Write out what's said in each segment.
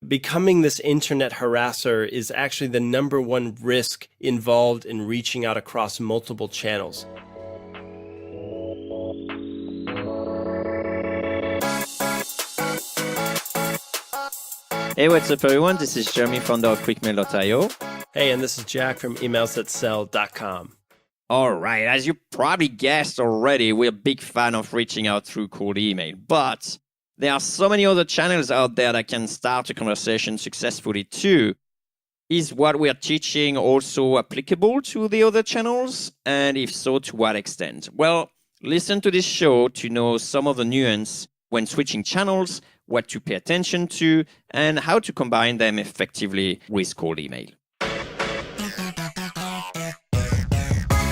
becoming this internet harasser is actually the number one risk involved in reaching out across multiple channels. Hey, what's up, everyone? This is Jeremy, founder of QuickMail.io. Hey, and this is Jack from emailsthatsell.com. All right, as you probably guessed already, we're a big fan of reaching out through cold email. But there are so many other channels out there that can start a conversation successfully too. Is what we are teaching also applicable to the other channels? And if so, to what extent? Well, listen to this show to know some of the nuance when switching channels, what to pay attention to, and how to combine them effectively with cold email.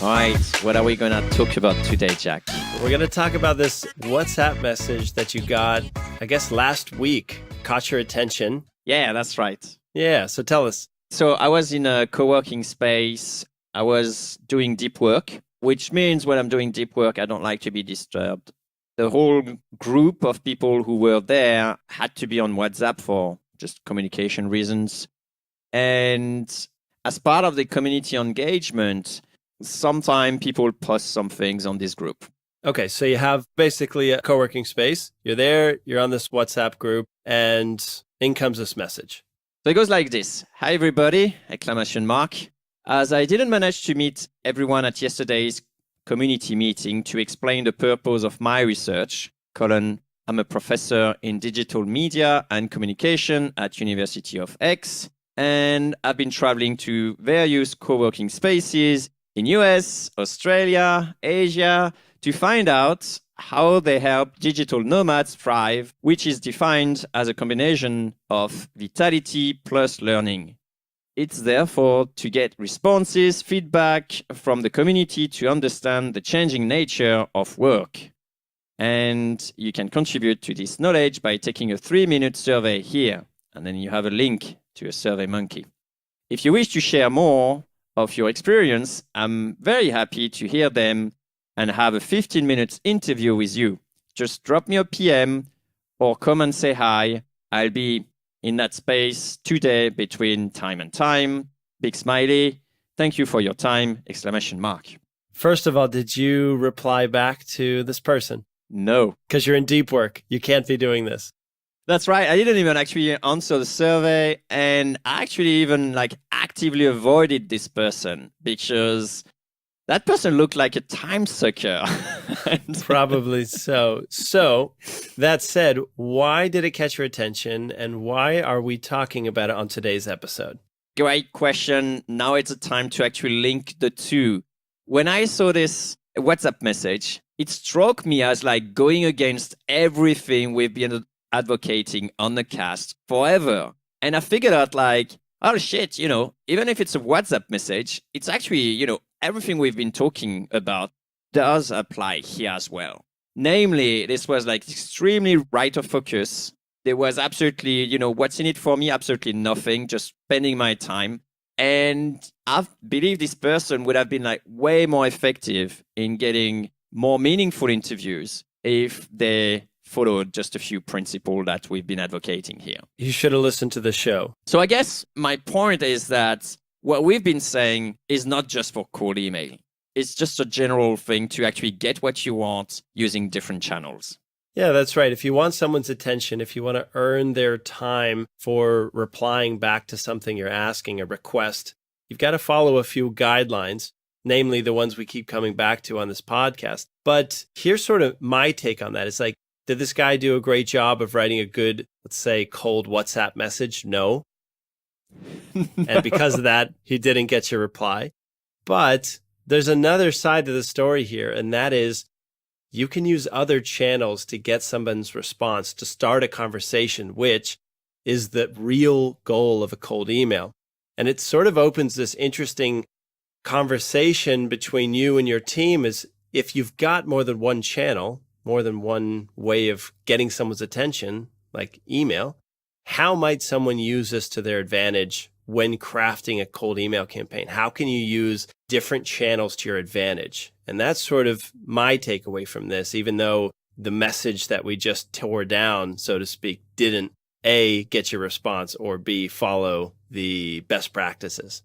All right, what are we going to talk about today, Jack? We're going to talk about this WhatsApp message that you got, I guess, last week. Caught your attention. Yeah, that's right. Yeah, so tell us. So I was in a co-working space. I was doing deep work, which means when I'm doing deep work, I don't like to be disturbed. The whole group of people who were there had to be on WhatsApp for just communication reasons. And as part of the community engagement, sometimes people post some things on this group. Okay, so you have basically a co-working space. You're there, you're on this WhatsApp group, and in comes this message. So it goes like this. Hi, everybody, ! As I didn't manage to meet everyone at yesterday's community meeting to explain the purpose of my research, I'm a professor in digital media and communication at University of X, and I've been traveling to various co-working spaces in US, Australia, Asia, to find out how they help digital nomads thrive, which is defined as a combination of vitality plus learning. It's therefore to get responses, feedback from the community to understand the changing nature of work. And you can contribute to this knowledge by taking a 3-minute survey here. And then you have a link to a SurveyMonkey. If you wish to share more of your experience, I'm very happy to hear them and have a 15-minute interview with you. Just drop me a PM or come and say hi. I'll be in that space today between time and time. Big smiley. Thank you for your time, ! First of all, did you reply back to this person? No. Because you're in deep work. You can't be doing this. That's right. I didn't even actually answer the survey, and I actually even actively avoided this person because that person looked like a time sucker. Probably so. So that said, why did it catch your attention and why are we talking about it on today's episode? Great question. Now it's a time to actually link the two. When I saw this WhatsApp message, it struck me as going against everything we've been advocating on the cast forever. And I figured out oh shit, even if it's a WhatsApp message, it's actually, everything we've been talking about does apply here as well. Namely, this was extremely right of focus. There was absolutely, what's in it for me? Absolutely nothing, just spending my time. And I believe this person would have been way more effective in getting more meaningful interviews if they followed just a few principles that we've been advocating here. You should have listened to the show. So I guess my point is that what we've been saying is not just for cold email. It's just a general thing to actually get what you want using different channels. Yeah, that's right. If you want someone's attention, if you want to earn their time for replying back to something you're asking, a request, you've got to follow a few guidelines, namely the ones we keep coming back to on this podcast. But here's sort of my take on that. It's did this guy do a great job of writing a good, let's say, cold WhatsApp message? No. And because of that, he didn't get your reply. But there's another side to the story here, and that is you can use other channels to get someone's response, to start a conversation, which is the real goal of a cold email. And it sort of opens this interesting conversation between you and your team is if you've got more than one channel, more than one way of getting someone's attention, like email, how might someone use this to their advantage when crafting a cold email campaign? How can you use different channels to your advantage? And that's sort of my takeaway from this, even though the message that we just tore down, so to speak, didn't A, get your response, or B, follow the best practices.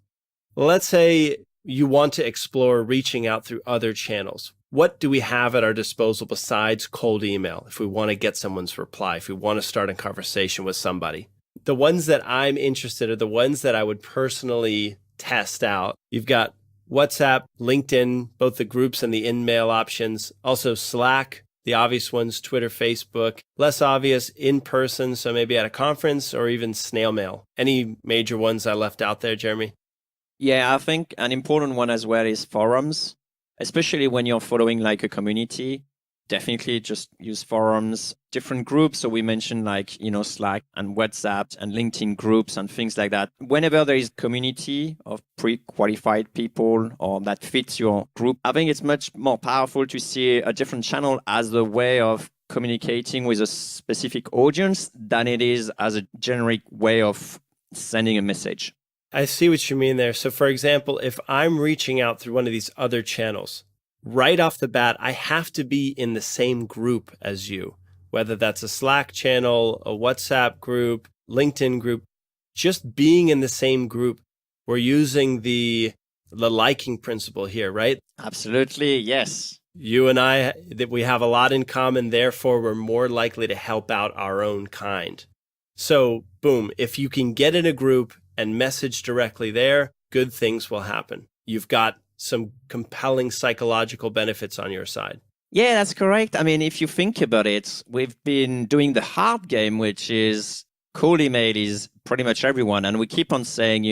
Let's say you want to explore reaching out through other channels. What do we have at our disposal besides cold email if we want to get someone's reply, if we want to start a conversation with somebody? The ones that I'm interested in are the ones that I would personally test out. You've got WhatsApp, LinkedIn, both the groups and the in-mail options. Also Slack, the obvious ones, Twitter, Facebook. Less obvious, in person, so maybe at a conference, or even snail mail. Any major ones I left out there, Jeremy? Yeah, I think an important one as well is forums, especially when you're following like a community. Definitely just use forums, different groups. So we mentioned like, Slack and WhatsApp and LinkedIn groups and things like that. Whenever there is community of pre-qualified people or that fits your group, I think it's much more powerful to see a different channel as a way of communicating with a specific audience than it is as a generic way of sending a message. I see what you mean there. So for example, if I'm reaching out through one of these other channels, right off the bat, I have to be in the same group as you, whether that's a Slack channel, a WhatsApp group, LinkedIn group. Just being in the same group, we're using the liking principle here, right? Absolutely, yes. You and I, that we have a lot in common, therefore we're more likely to help out our own kind. So, boom, if you can get in a group and message directly there, good things will happen. You've got some compelling psychological benefits on your side. Yeah, that's correct. I mean, if you think about it, we've been doing the hard game, which is cold email is pretty much everyone. And we keep on saying,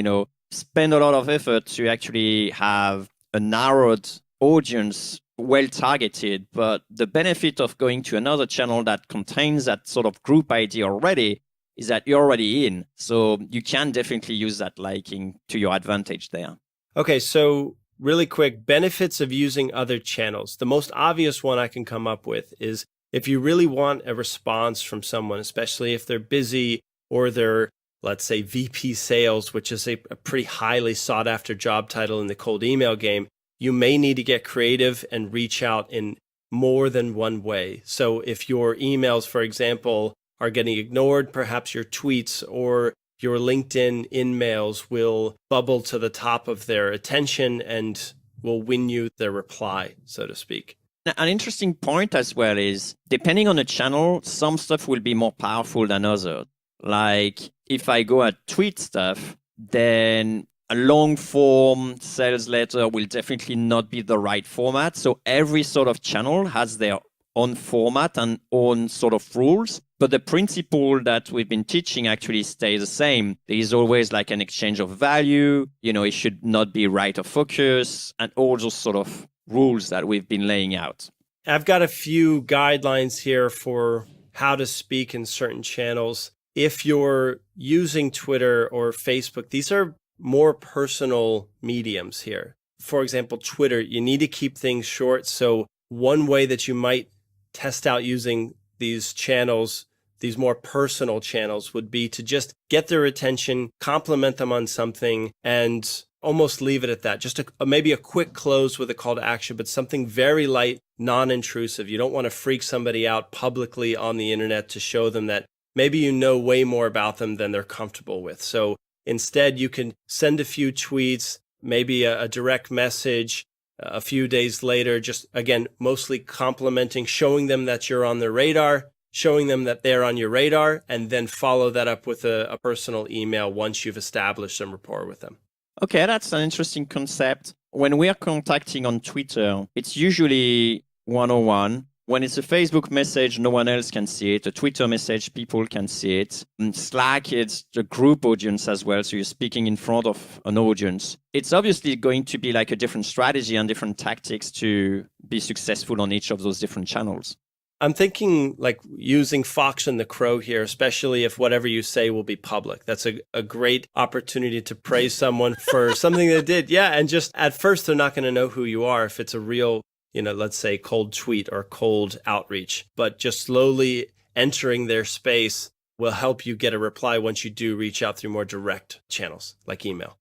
spend a lot of effort to actually have a narrowed audience, well targeted. But the benefit of going to another channel that contains that sort of group ID already is that you're already in. So you can definitely use that liking to your advantage there. Okay, so really quick, benefits of using other channels. The most obvious one I can come up with is if you really want a response from someone, especially if they're busy or they're, let's say, VP sales, which is a pretty highly sought after job title in the cold email game, you may need to get creative and reach out in more than one way. So if your emails, for example, are getting ignored, perhaps your tweets or your LinkedIn in-mails will bubble to the top of their attention and will win you their reply, so to speak. An interesting point as well is, depending on the channel, some stuff will be more powerful than others. Like, if I go at tweet stuff, then a long form sales letter will definitely not be the right format. So every sort of channel has their own format and own sort of rules. But the principle that we've been teaching actually stays the same. There is always like an exchange of value. It should not be right of focus and all those sort of rules that we've been laying out. I've got a few guidelines here for how to speak in certain channels. If you're using Twitter or Facebook, these are more personal mediums here. For example, Twitter, you need to keep things short. So one way that you might test out using these channels, these more personal channels, would be to just get their attention, compliment them on something, and almost leave it at that. Just maybe a quick close with a call to action, but something very light, non-intrusive. You don't want to freak somebody out publicly on the internet to show them that maybe you know way more about them than they're comfortable with. So instead, you can send a few tweets, maybe a direct message, a few days later, just again, mostly complimenting, showing them that you're on their radar, showing them that they're on your radar, and then follow that up with a personal email once you've established some rapport with them. Okay, that's an interesting concept. When we are contacting on Twitter, it's usually one-on-one. When it's a Facebook message, no one else can see it. A Twitter message, people can see it. And Slack, it's a group audience as well. So you're speaking in front of an audience. It's obviously going to be like a different strategy and different tactics to be successful on each of those different channels. I'm thinking like using Fox and the Crow here, especially if whatever you say will be public. That's a great opportunity to praise someone for something they did. Yeah, and just at first, they're not going to know who you are if it's a real, let's say cold tweet or cold outreach. But just slowly entering their space will help you get a reply once you do reach out through more direct channels like email.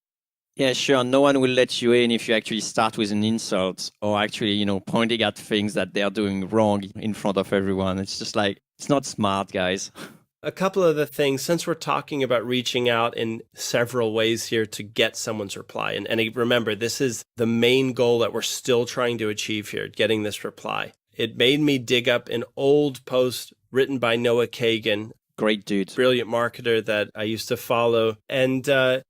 Yeah, sure. No one will let you in if you actually start with an insult or actually, pointing at things that they're doing wrong in front of everyone. It's just like, it's not smart, guys. A couple of the things, since we're talking about reaching out in several ways here to get someone's reply, and remember, this is the main goal that we're still trying to achieve here, getting this reply. It made me dig up an old post written by Noah Kagan. Great dude. Brilliant marketer that I used to follow. And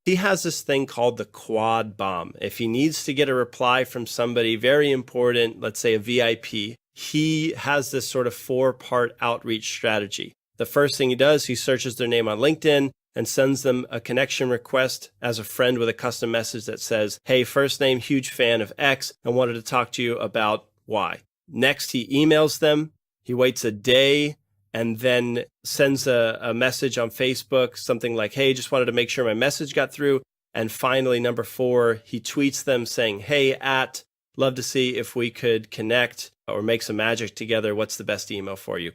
he has this thing called the quad bomb. If he needs to get a reply from somebody very important, let's say a VIP, he has this sort of 4-part outreach strategy. The first thing he does, he searches their name on LinkedIn and sends them a connection request as a friend with a custom message that says, hey, first name, huge fan of X, and wanted to talk to you about Y. Next, he emails them. He waits a day and then sends a message on Facebook, something like, hey, just wanted to make sure my message got through. And finally, number 4, he tweets them saying, hey, love to see if we could connect or make some magic together. What's the best email for you? ?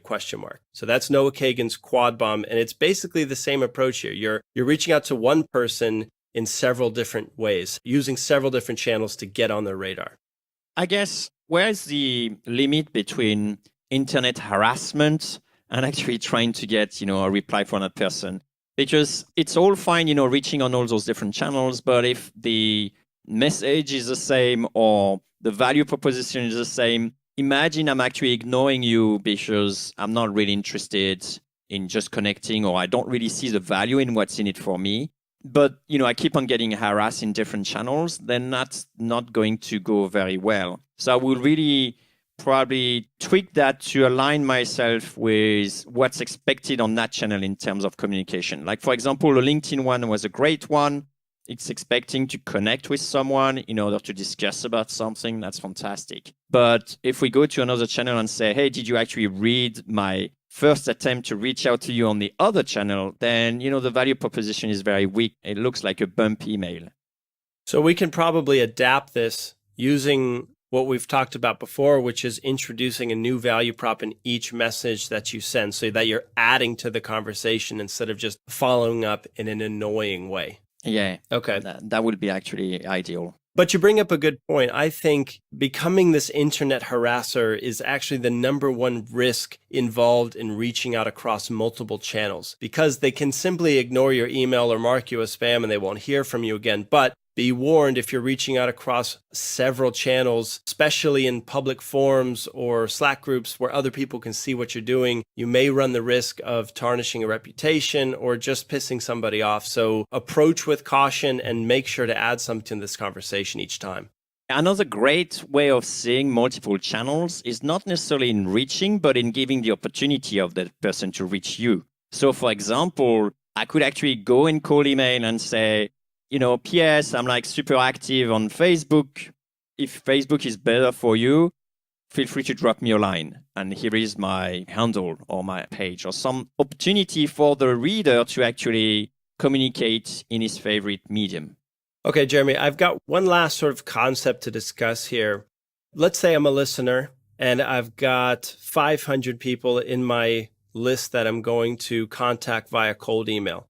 So that's Noah Kagan's quad bomb. And it's basically the same approach here. You're reaching out to one person in several different ways, using several different channels to get on their radar. I guess, where's the limit between internet harassment and actually trying to get, a reply from that person? Because it's all fine, reaching on all those different channels, but if the message is the same or the value proposition is the same, imagine I'm actually ignoring you because I'm not really interested in just connecting, or I don't really see the value in what's in it for me. But, I keep on getting harassed in different channels, then that's not going to go very well. So I will really probably tweak that to align myself with what's expected on that channel in terms of communication. Like, for example, the LinkedIn one was a great one. It's expecting to connect with someone in order to discuss about something. That's fantastic. But if we go to another channel and say, hey, did you actually read my first attempt to reach out to you on the other channel? Then, the value proposition is very weak. It looks like a bump email. So we can probably adapt this using what we've talked about before, which is introducing a new value prop in each message that you send so that you're adding to the conversation instead of just following up in an annoying way. Yeah. Okay. That would be actually ideal. But you bring up a good point. I think becoming this internet harasser is actually the number one risk involved in reaching out across multiple channels, because they can simply ignore your email or mark you as spam and they won't hear from you again. But be warned, if you're reaching out across several channels, especially in public forums or Slack groups where other people can see what you're doing, you may run the risk of tarnishing a reputation or just pissing somebody off. So approach with caution and make sure to add something to this conversation each time. Another great way of seeing multiple channels is not necessarily in reaching, but in giving the opportunity of that person to reach you. So, for example, I could actually go in cold email and say, P.S., I'm super active on Facebook. If Facebook is better for you, feel free to drop me a line. And here is my handle or my page, or some opportunity for the reader to actually communicate in his favorite medium. Okay, Jeremy, I've got one last sort of concept to discuss here. Let's say I'm a listener and I've got 500 people in my list that I'm going to contact via cold email.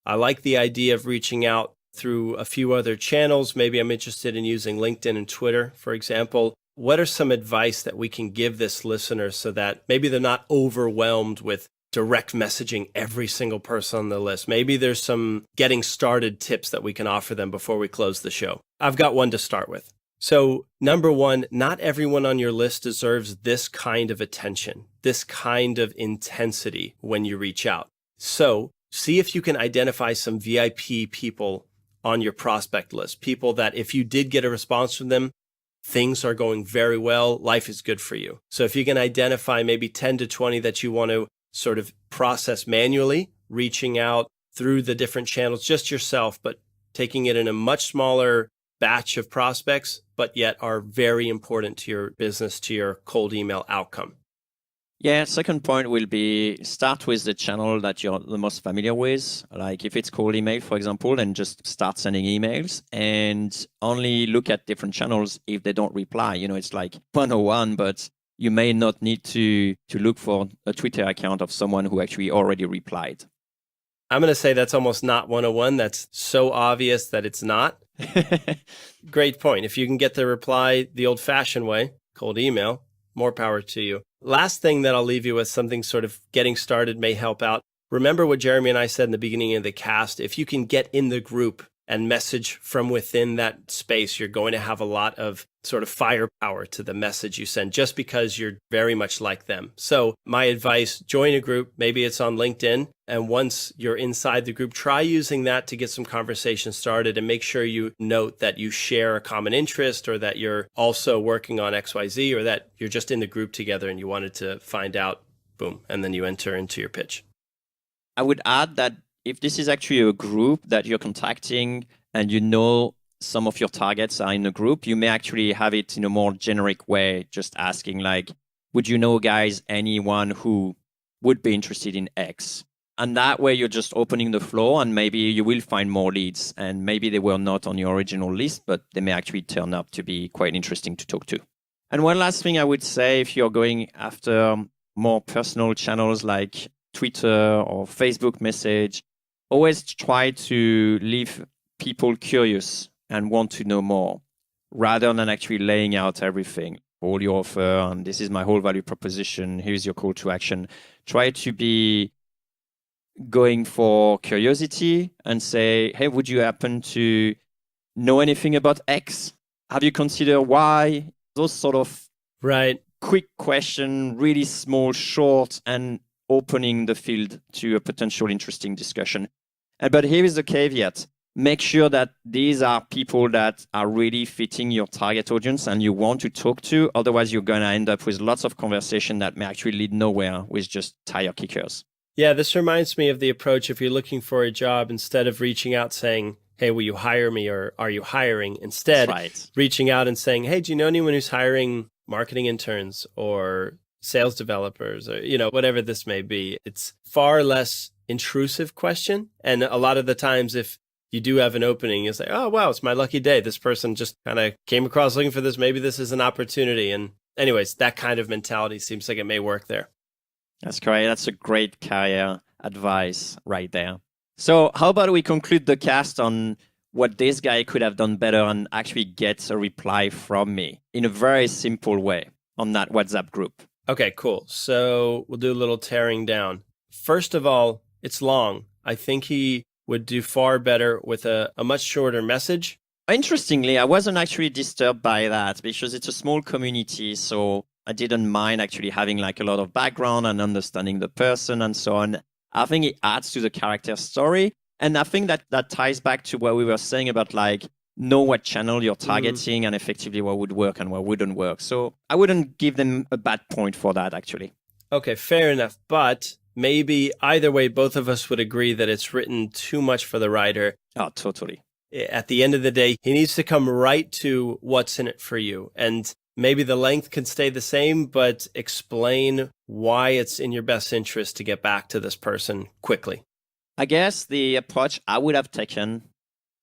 I like the idea of reaching out through a few other channels. Maybe I'm interested in using LinkedIn and Twitter, for example. What are some advice that we can give this listener so that maybe they're not overwhelmed with direct messaging every single person on the list? Maybe there's some getting started tips that we can offer them before we close the show. I've got one to start with. So, number one, not everyone on your list deserves this kind of attention, this kind of intensity when you reach out. So, see if you can identify some VIP people on your prospect list, people that if you did get a response from them, things are going very well, life is good for you. So if you can identify maybe 10 to 20 that you want to sort of process manually, reaching out through the different channels, just yourself, but taking it in a much smaller batch of prospects, but yet are very important to your business, to your cold email outcome. Yeah, second point will be start with the channel that you're the most familiar with. Like if it's cold email, for example, then just start sending emails and only look at different channels if they don't reply. It's like 101, but you may not need to look for a Twitter account of someone who actually already replied. I'm going to say that's almost not 101. That's so obvious that it's not. Great point. If you can get the reply the old-fashioned way, cold email, more power to you. Last thing that I'll leave you with, something sort of getting started may help out. remember what Jeremy and I said in the beginning of the cast. If you can get in the group and message from within that space, you're going to have a lot of sort of firepower to the message you send just because you're very much like them. So my advice, join a group. Maybe it's on LinkedIn. And once you're inside the group, try using that to get some conversation started and make sure you note that you share a common interest or that you're also working on XYZ or that you're just in the group together and you wanted to find out, boom, and then you enter into your pitch. I would add that if this is actually a group that you're contacting and you know some of your targets are in a group, you may actually have it in a more generic way, just asking like, would you know, guys, anyone who would be interested in X? And that way you're just opening the floor and maybe you will find more leads and maybe they were not on your original list, but they may actually turn up to be quite interesting to talk to. And one last thing I would say, if you're going after more personal channels like Twitter or Facebook message, always try to leave people curious and want to know more rather than actually laying out everything, all your offer, and this is my whole value proposition, here's your call to action. Try to be going for curiosity and say, hey, would you happen to know anything about X? Have you considered Y? Those sort of quick question, really small, short, and opening the field to a potential interesting discussion. But here is the caveat. Make sure that these are people that are really fitting your target audience and you want to talk to. Otherwise, you're going to end up with lots of conversation that may actually lead nowhere with just tire kickers. Yeah, this reminds me of the approach if you're looking for a job, instead of reaching out saying, hey, will you hire me or are you hiring? Instead, reaching out and saying, hey, do you know anyone who's hiring marketing interns or sales developers or, whatever this may be? It's far less intrusive question. And a lot of the times, if you do have an opening, you'll say, oh, wow, it's my lucky day. This person just kind of came across looking for this. Maybe this is an opportunity. And anyways, that kind of mentality seems like it may work there. That's correct. That's a great career advice right there. So how about we conclude the cast on what this guy could have done better and actually get a reply from me in a very simple way on that WhatsApp group. Okay, cool. So we'll do a little tearing down. First of all, it's long. I think he would do far better with a much shorter message. Interestingly, I wasn't actually disturbed by that because it's a small community. So I didn't mind actually having like a lot of background and understanding the person and so on. I think it adds to the character story. And I think that ties back to what we were saying about like, know what channel you're targeting and effectively what would work and what wouldn't work. So I wouldn't give them a bad point for that, actually. Okay, fair enough. But maybe either way, both of us would agree that it's written too much for the writer. Oh, totally. At the end of the day, he needs to come right to what's in it for you. And maybe the length can stay the same, but explain why it's in your best interest to get back to this person quickly. I guess the approach I would have taken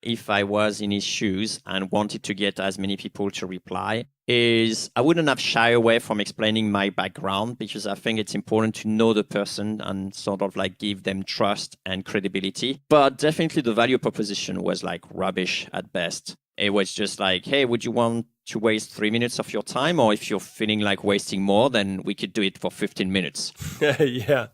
if I was in his shoes and wanted to get as many people to reply is I wouldn't have shy away from explaining my background because I think it's important to know the person and sort of like give them trust and credibility. But definitely the value proposition was like rubbish at best. It was just like, hey, would you want to waste 3 minutes of your time? Or if you're feeling like wasting more, then we could do it for 15 minutes. Yeah.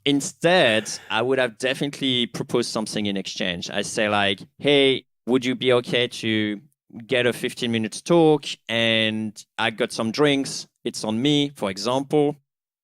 Instead, I would have definitely proposed something in exchange. I say like, hey, would you be okay to get a 15-minute talk? And I got some drinks. It's on me, for example,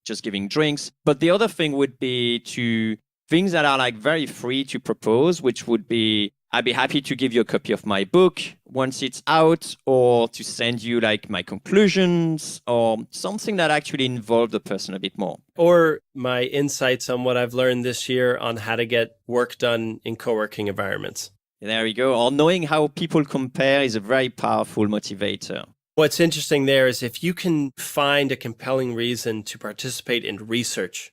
just giving drinks. But the other thing would be to things that are like very free to propose, which would be, I'd be happy to give you a copy of my book once it's out, or to send you like my conclusions, or something that actually involved the person a bit more. Or my insights on what I've learned this year on how to get work done in co-working environments. There we go. Or knowing how people compare is a very powerful motivator. What's interesting there is if you can find a compelling reason to participate in research,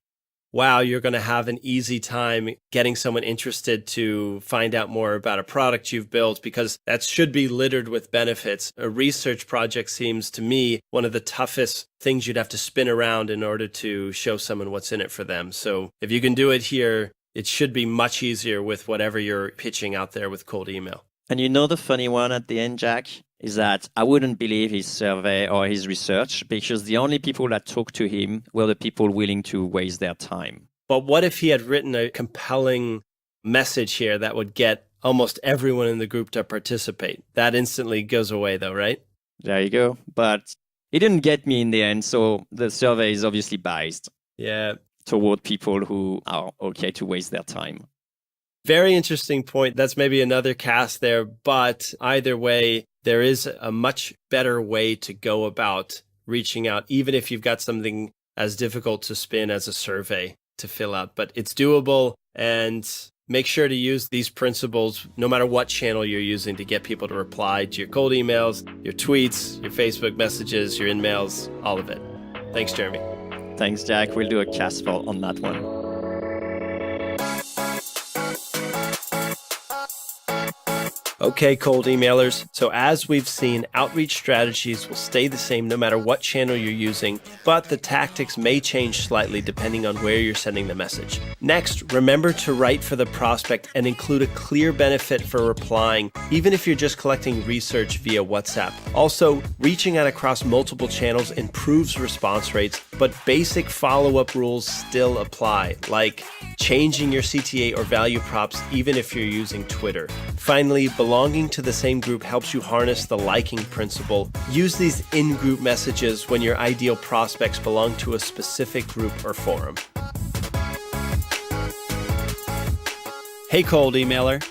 wow, you're going to have an easy time getting someone interested to find out more about a product you've built, because that should be littered with benefits. A research project seems to me one of the toughest things you'd have to spin around in order to show someone what's in it for them. So if you can do it here, it should be much easier with whatever you're pitching out there with cold email. And you know the funny one at the end, Jack, is that I wouldn't believe his survey or his research because the only people that talked to him were the people willing to waste their time. But what if he had written a compelling message here that would get almost everyone in the group to participate? That instantly goes away though, right? There you go. But it didn't get me in the end, so the survey is obviously biased. Yeah. Toward people who are okay to waste their time. Very interesting point. That's maybe another cast there, but either way, there is a much better way to go about reaching out, even if you've got something as difficult to spin as a survey to fill out. But it's doable, and make sure to use these principles no matter what channel you're using to get people to reply to your cold emails, your tweets, your Facebook messages, your in-mails, all of it. Thanks, Jeremy. Thanks, Jack. We'll do a cast file on that one. Okay, cold emailers. So as we've seen, outreach strategies will stay the same no matter what channel you're using, but the tactics may change slightly depending on where you're sending the message. Next, remember to write for the prospect and include a clear benefit for replying, even if you're just collecting research via WhatsApp. Also, reaching out across multiple channels improves response rates, but basic follow-up rules still apply, like changing your CTA or value props even if you're using Twitter. Finally, belonging to the same group helps you harness the liking principle. Use these in-group messages when your ideal prospects belong to a specific group or forum. Hey, cold emailer.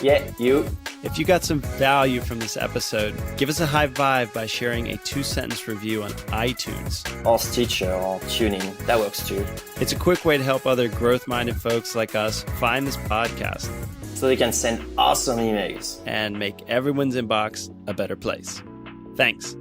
Yeah, you. If you got some value from this episode, give us a high vibe by sharing a 2-sentence review on iTunes. Or Stitcher or Tuning. That works too. It's a quick way to help other growth-minded folks like us find this podcast So they can send awesome emails and make everyone's inbox a better place. Thanks.